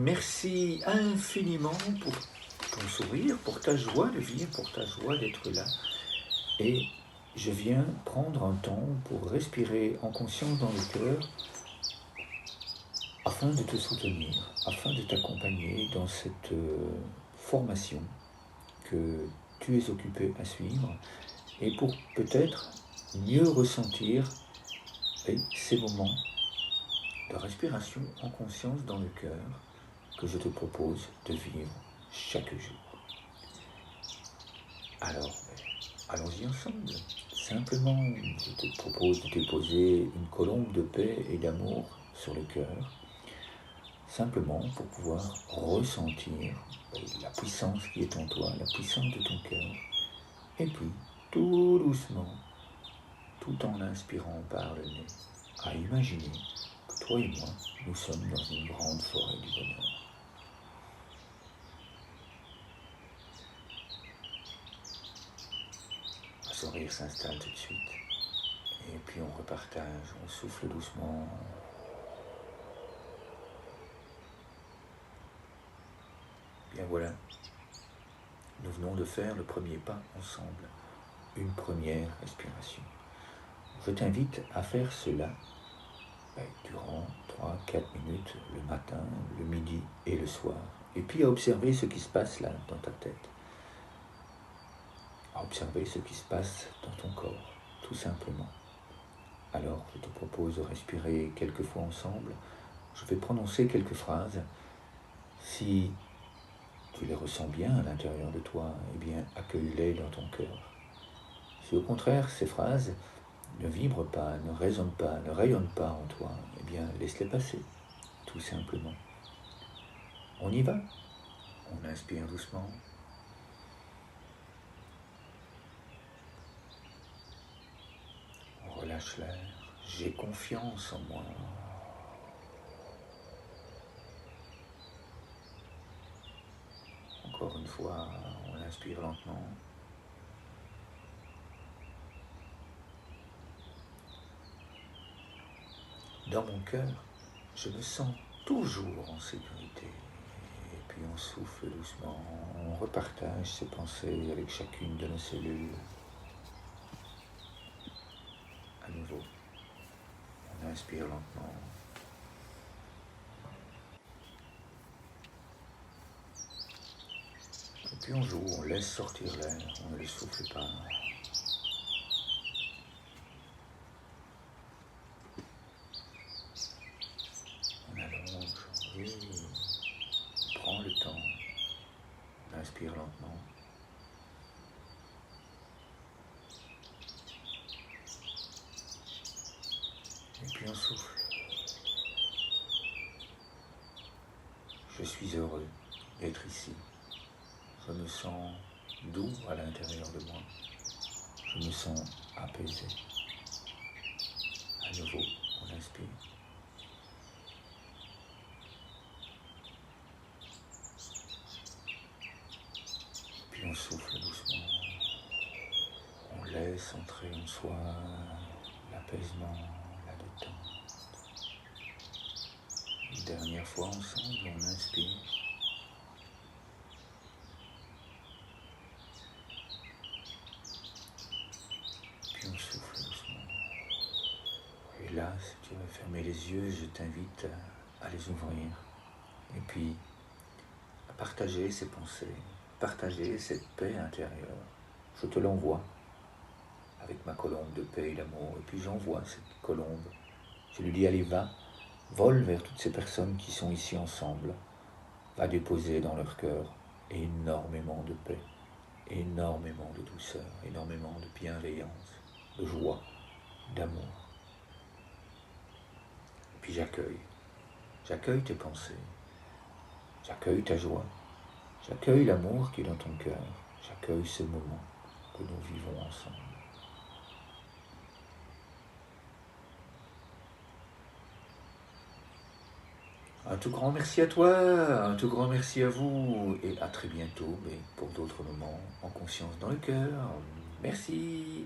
merci infiniment pour ton sourire, pour ta joie de vivre, pour ta joie d'être là. Et je viens prendre un temps pour respirer en conscience dans le cœur afin de te soutenir, afin de t'accompagner dans cette formation que tu es occupé à suivre et pour peut-être mieux ressentir ces moments de respiration en conscience dans le cœur que je te propose de vivre chaque jour. Alors, allons-y ensemble. Simplement, je te propose de déposer une colombe de paix et d'amour sur le cœur, simplement pour pouvoir ressentir la puissance qui est en toi, la puissance de ton cœur, et puis, tout doucement, tout en inspirant par le nez, à imaginer que toi et moi, nous sommes dans une grande forêt du bonheur. Le sourire s'installe tout de suite. Et puis on repartage, on souffle doucement. Bien voilà, nous venons de faire le premier pas ensemble, une première respiration. Je t'invite à faire cela durant 3-4 minutes le matin, le midi et le soir. Et puis à observer ce qui se passe là dans ta tête. À observer ce qui se passe dans ton corps, tout simplement. Alors, je te propose de respirer quelques fois ensemble. Je vais prononcer quelques phrases. Si tu les ressens bien à l'intérieur de toi, eh bien, accueille-les dans ton cœur. Si au contraire, ces phrases ne vibrent pas, ne résonnent pas, ne rayonnent pas en toi, eh bien, laisse-les passer, tout simplement. On y va. On inspire doucement. On relâche l'air. J'ai confiance en moi. Encore une fois, on inspire lentement. Dans mon cœur, je me sens toujours en sécurité. Et puis on souffle doucement, on repartage ses pensées avec chacune de nos cellules. À nouveau, on inspire lentement. Et puis on joue, on laisse sortir l'air, on ne le souffle pas. On allonge, oui, on prend le temps, on inspire lentement. Et puis on souffle. Je suis heureux d'être ici. Je me sens doux à l'intérieur de moi. Je me sens apaisé. À nouveau, on inspire. Puis on souffle doucement. On laisse entrer en soi l'apaisement, la détente. Une dernière fois ensemble, on inspire. Puis on souffle doucement. Et là, si tu veux fermer les yeux, je t'invite à les ouvrir. Et puis, à partager ces pensées, partager cette paix intérieure. Je te l'envoie avec ma colombe de paix et d'amour. Et puis j'envoie cette colombe. Je lui dis, allez, va, vole vers toutes ces personnes qui sont ici ensemble. Va déposer dans leur cœur énormément de paix, énormément de douceur, énormément de bienveillance, de joie, d'amour. Et puis j'accueille tes pensées, j'accueille ta joie, j'accueille l'amour qui est dans ton cœur, j'accueille ce moment que nous vivons ensemble. Un tout grand merci à toi, un tout grand merci à vous et à très bientôt, mais pour d'autres moments en conscience dans le cœur. Merci.